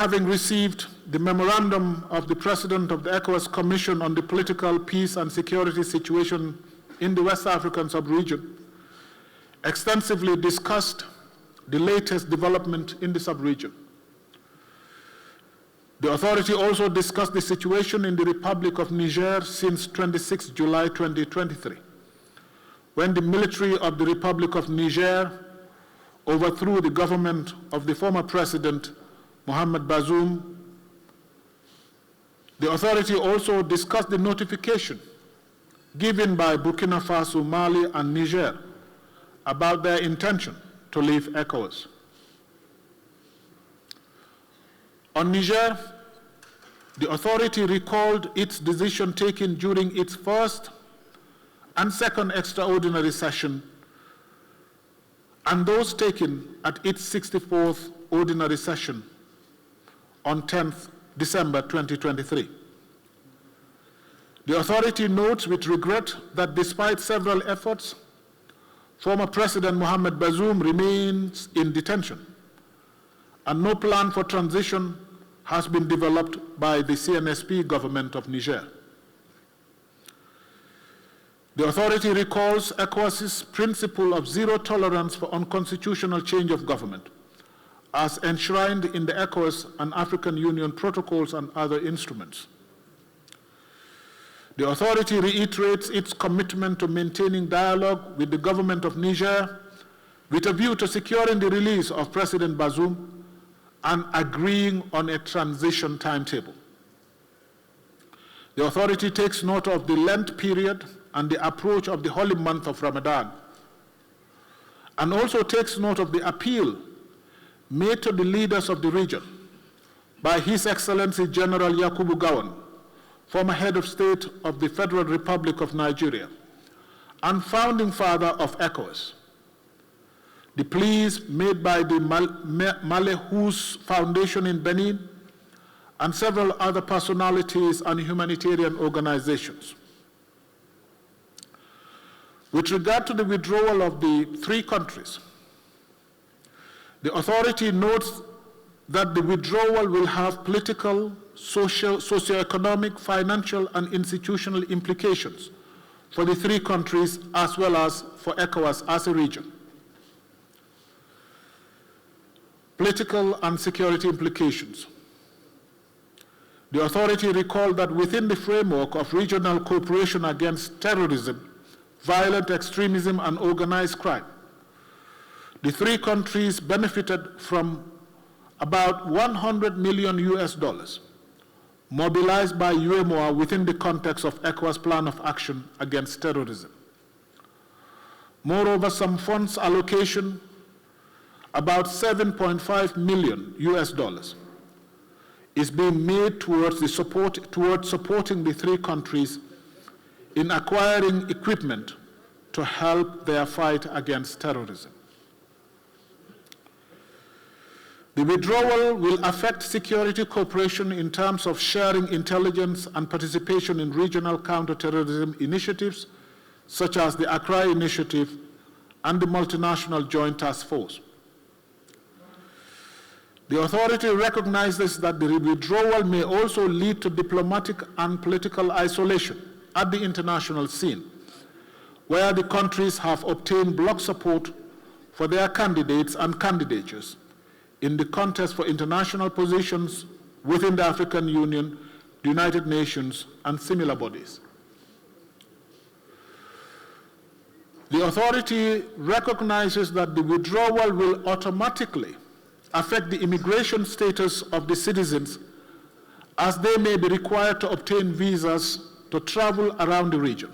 Having received the memorandum of the President of the ECOWAS Commission on the political, peace and security situation in the West African sub-region, extensively discussed the latest development in the sub-region. The authority also discussed the situation in the Republic of Niger since 26 July 2023, when the military of the Republic of Niger overthrew the government of the former President Mohamed Bazoum. The authority also discussed the notification given by Burkina Faso, Mali, and Niger about their intention to leave ECOWAS. On Niger, the authority recalled its decision taken during its first and second extraordinary session and those taken at its 64th ordinary session on 10th December 2023. The authority notes with regret that despite several efforts, former President Mohamed Bazoum remains in detention, and no plan for transition has been developed by the CNSP government of Niger. The authority recalls ECOWAS's principle of zero tolerance for unconstitutional change of government, as enshrined in the ECOWAS and African Union protocols and other instruments. The authority reiterates its commitment to maintaining dialogue with the government of Niger with a view to securing the release of President Bazoum and agreeing on a transition timetable. The authority takes note of the Lent period and the approach of the holy month of Ramadan, and also takes note of the appeal made to the leaders of the region by His Excellency General Yakubu Gowon, former head of state of the Federal Republic of Nigeria and founding father of ECOWAS. The pleas made by the Malehous Foundation in Benin and several other personalities and humanitarian organizations. With regard to the withdrawal of the three countries, the authority notes that the withdrawal will have political, socio-economic, financial, and institutional implications for the three countries as well as for ECOWAS as a region. Political and security implications. The authority recalled that within the framework of regional cooperation against terrorism, violent extremism, and organized crime, the three countries benefited from about $100 million mobilized by UEMOA within the context of ECOWAS Plan of Action Against Terrorism. Moreover, some funds allocation, about $7.5 million is being made towards supporting the three countries in acquiring equipment to help their fight against terrorism. The withdrawal will affect security cooperation in terms of sharing intelligence and participation in regional counterterrorism initiatives, such as the Accra Initiative and the Multinational Joint Task Force. The authority recognizes that the withdrawal may also lead to diplomatic and political isolation at the international scene, where the countries have obtained bloc support for their candidates and candidatures in the contest for international positions within the African Union, the United Nations, and similar bodies. The authority recognizes that the withdrawal will automatically affect the immigration status of the citizens, as they may be required to obtain visas to travel around the region.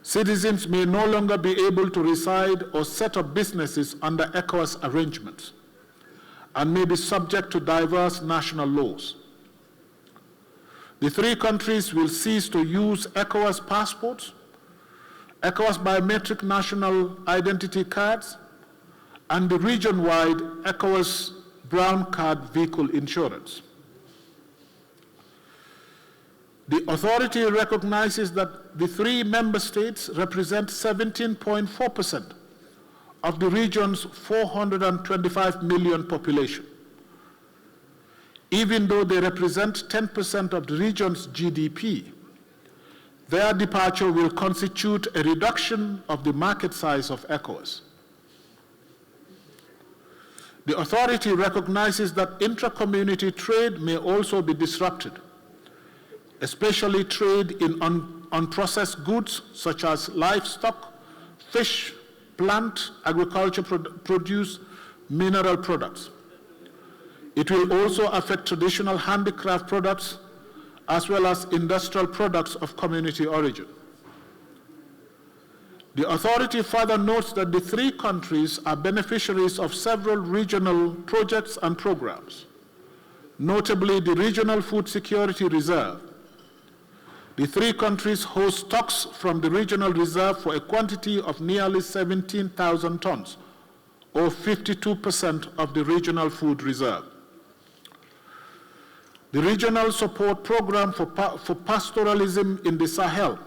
Citizens may no longer be able to reside or set up businesses under ECOWAS arrangements and may be subject to diverse national laws. The three countries will cease to use ECOWAS passports, ECOWAS biometric national identity cards, and the region-wide ECOWAS brown card vehicle insurance. The authority recognizes that the three member states represent 17.4% of the region's 425 million population, even though they represent 10% of the region's GDP, their departure will constitute a reduction of the market size of ECOWAS. The authority recognizes that intra-community trade may also be disrupted, especially trade in unprocessed goods such as livestock, fish, plant, agriculture produce, mineral products. It will also affect traditional handicraft products as well as industrial products of community origin. The authority further notes that the three countries are beneficiaries of several regional projects and programs, notably the Regional Food Security Reserve. The three countries host stocks from the regional reserve for a quantity of nearly 17,000 tons, or 52% of the regional food reserve. The Regional Support Program for Pastoralism in the Sahel,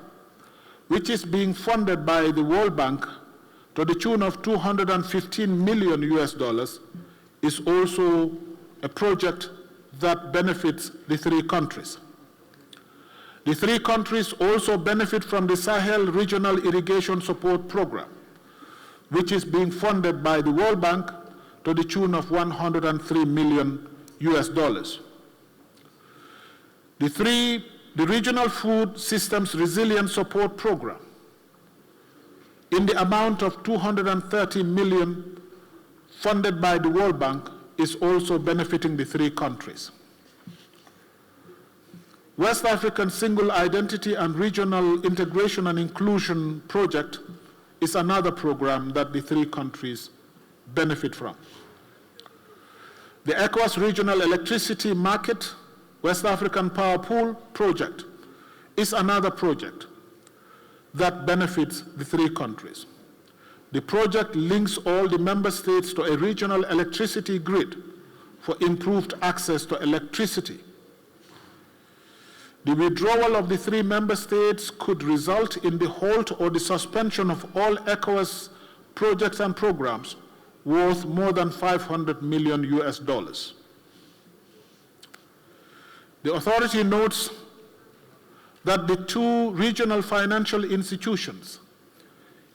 which is being funded by the World Bank to the tune of $215 million US, is also a project that benefits the three countries. The three countries also benefit from the Sahel Regional Irrigation Support Program, which is being funded by the World Bank to the tune of $103 million US. The Regional Food Systems Resilience Support Program, in the amount of $230 million funded by the World Bank, is also benefiting the three countries. West African Single Identity and Regional Integration and Inclusion Project is another program that the three countries benefit from. The ECOWAS Regional Electricity Market West African Power Pool project is another project that benefits the three countries. The project links all the member states to a regional electricity grid for improved access to electricity. The withdrawal of the three member states could result in the halt or the suspension of all ECOWAS projects and programs worth more than $500 million US. The authority notes that the two regional financial institutions,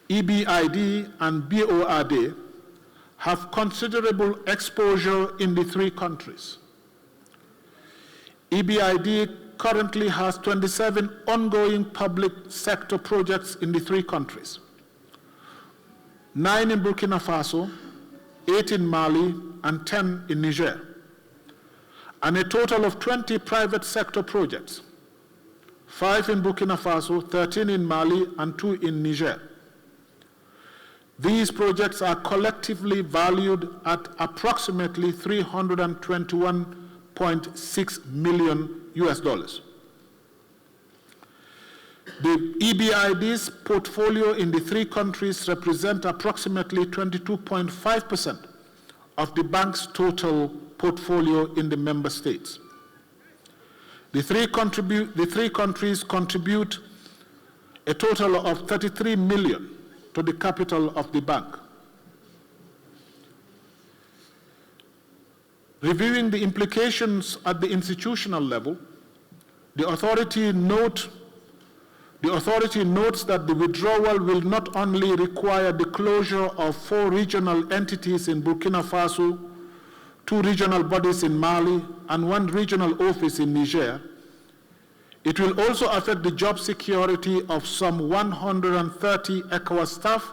EBID and BORD, have considerable exposure in the three countries. EBID currently has 27 ongoing public sector projects in the three countries, 9 in Burkina Faso, 8 in Mali, and 10 in Niger, and a total of 20 private sector projects, 5 in Burkina Faso, 13 in Mali, and 2 in Niger. These projects are collectively valued at approximately $321.6 million US. The EBID's portfolio in the three countries represent approximately 22.5% of the bank's total portfolio in the member states. The three countries contribute a total of $33 million to the capital of the bank. Reviewing the implications at the institutional level, the authority notes that the withdrawal will not only require the closure of 4 regional entities in Burkina Faso, 2 regional bodies in Mali, and 1 regional office in Niger. It will also affect the job security of some 130 ECOWAS staff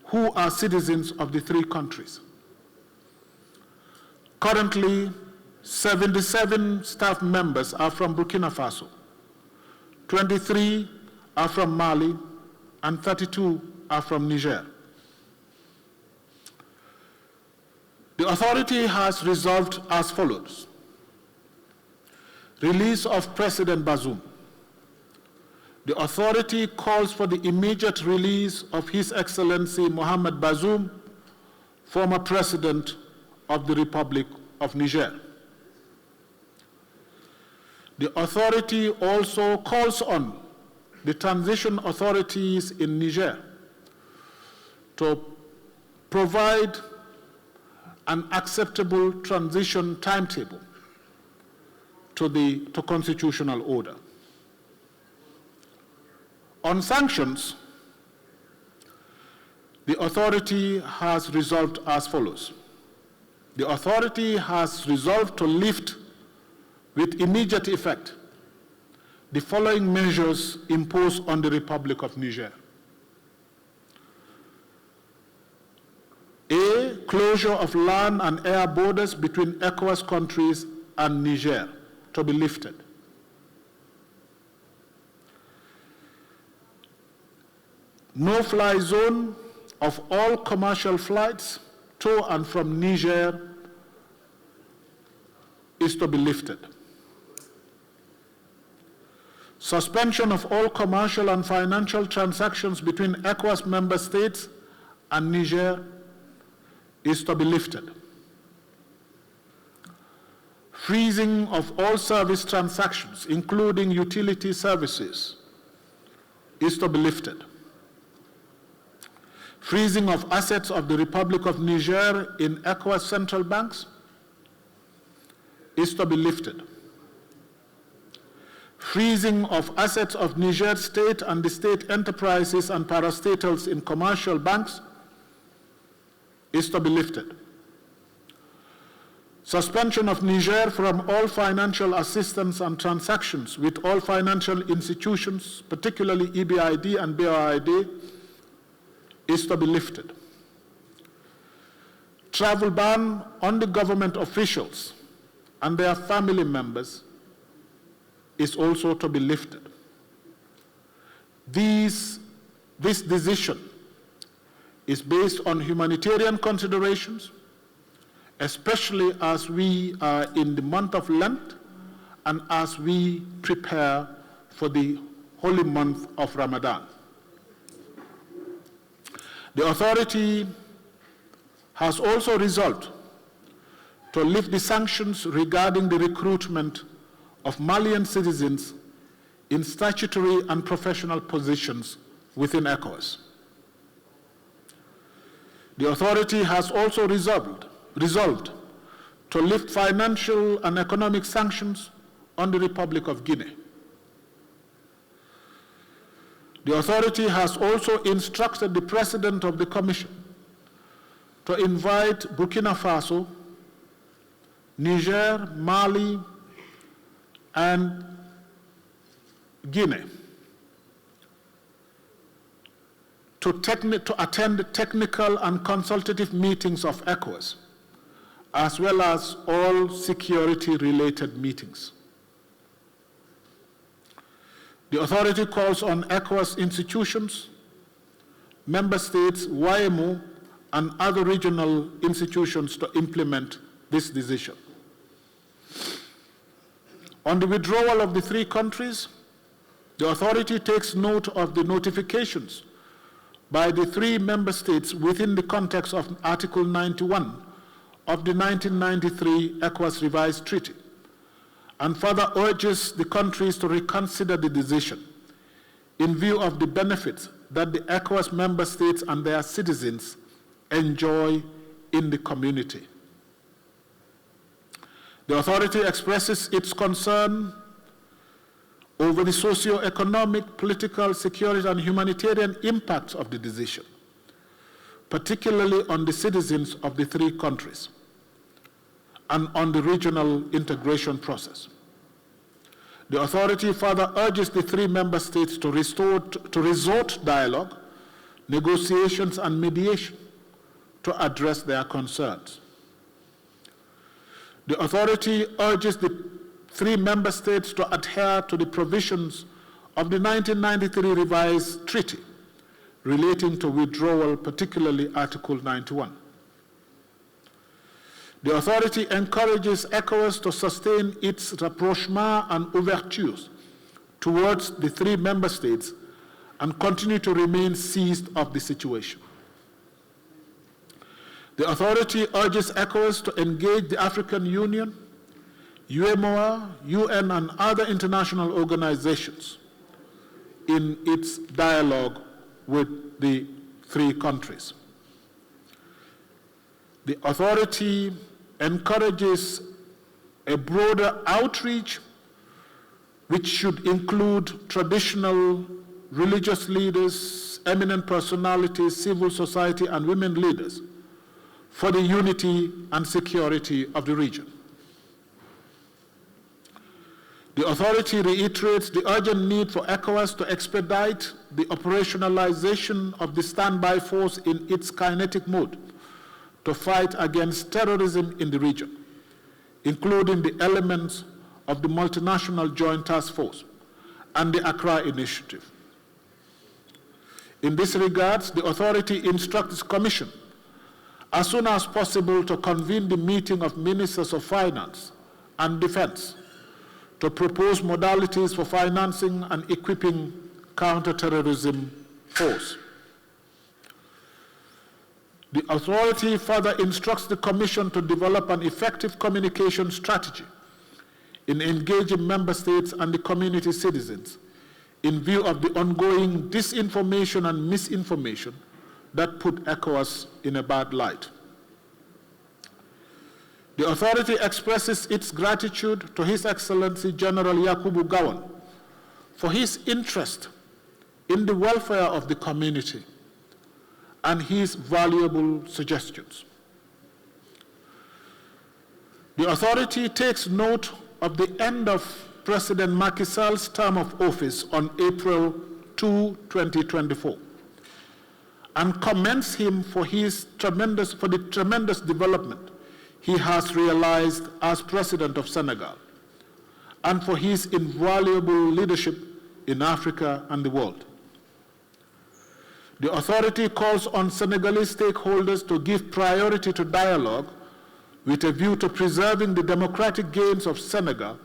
who are citizens of the three countries. Currently, 77 staff members are from Burkina Faso, 23 are from Mali, and 32 are from Niger. The authority has resolved as follows. Release of President Bazoum. The authority calls for the immediate release of His Excellency Mohamed Bazoum, former President of the Republic of Niger. The authority also calls on the transition authorities in Niger to provide an acceptable transition timetable to constitutional order. On sanctions, the authority has resolved as follows. The authority has resolved to lift with immediate effect the following measures imposed on the Republic of Niger. A, closure of land and air borders between ECOWAS countries and Niger to be lifted. No-fly zone of all commercial flights to and from Niger is to be lifted. Suspension of all commercial and financial transactions between ECOWAS member states and Niger is to be lifted. Freezing of all service transactions, including utility services, is to be lifted. Freezing of assets of the Republic of Niger in ECOWAS central banks is to be lifted. Freezing of assets of Niger state and the state enterprises and parastatals in commercial banks is to be lifted. Suspension of Niger from all financial assistance and transactions with all financial institutions, particularly EBRD and BRID, is to be lifted. Travel ban on the government officials and their family members is also to be lifted. This decision is based on humanitarian considerations, especially as we are in the month of Lent and as we prepare for the holy month of Ramadan. The authority has also resolved to lift the sanctions regarding the recruitment of Malian citizens in statutory and professional positions within ECOWAS. The authority has also resolved to lift financial and economic sanctions on the Republic of Guinea. The authority has also instructed the President of the Commission to invite Burkina Faso, Niger, Mali, and Guinea to attend technical and consultative meetings of ECOWAS, as well as all security-related meetings. The authority calls on ECOWAS institutions, member states, YMO, and other regional institutions to implement this decision. On the withdrawal of the three countries, the authority takes note of the notifications by the three member states within the context of Article 91 of the 1993 ECOWAS revised treaty, and further urges the countries to reconsider the decision in view of the benefits that the ECOWAS member states and their citizens enjoy in the community. The authority expresses its concern over the socio-economic, political, security, and humanitarian impacts of the decision, particularly on the citizens of the three countries and on the regional integration process. The authority further urges the three member states to resort dialogue, negotiations, and mediation to address their concerns. The authority urges the three member states to adhere to the provisions of the 1993 revised treaty relating to withdrawal, particularly Article 91. The authority encourages ECOWAS to sustain its rapprochement and ouvertures towards the three member states and continue to remain seized of the situation. The authority urges ECOWAS to engage the African Union, UMOA, UN, and other international organizations in its dialogue with the three countries. The authority encourages a broader outreach which should include traditional religious leaders, eminent personalities, civil society, and women leaders for the unity and security of the region. The authority reiterates the urgent need for ECOWAS to expedite the operationalization of the standby force in its kinetic mode to fight against terrorism in the region, including the elements of the multinational joint task force and the Accra Initiative. In this regard, the authority instructs the Commission as soon as possible to convene the meeting of Ministers of Finance and Defense to propose modalities for financing and equipping counterterrorism force. The authority further instructs the Commission to develop an effective communication strategy in engaging member states and the community citizens in view of the ongoing disinformation and misinformation that put ECOWAS in a bad light. The authority expresses its gratitude to His Excellency General Yakubu Gowon for his interest in the welfare of the community and his valuable suggestions. The authority takes note of the end of President Macky Sall's term of office on April 2, 2024, and commends him for the tremendous development he has realized as President of Senegal, and for his invaluable leadership in Africa and the world. The authority calls on Senegalese stakeholders to give priority to dialogue with a view to preserving the democratic gains of Senegal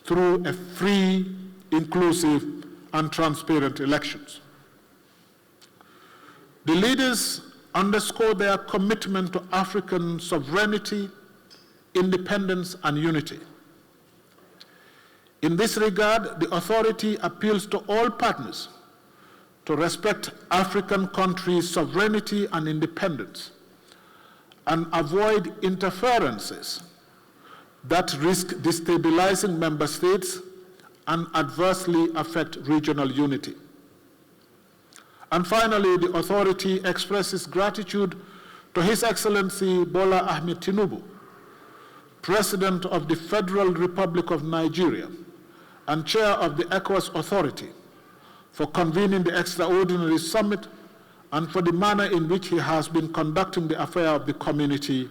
through a free, inclusive, and transparent elections. The leaders underscore their commitment to African sovereignty, independence, and unity. In this regard, the authority appeals to all partners to respect African countries' sovereignty and independence and avoid interferences that risk destabilizing member states and adversely affect regional unity. And finally, the authority expresses gratitude to His Excellency Bola Ahmed Tinubu, President of the Federal Republic of Nigeria and Chair of the ECOWAS Authority, for convening the extraordinary summit and for the manner in which he has been conducting the affair of the community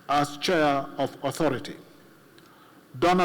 as Chair of Authority. Donna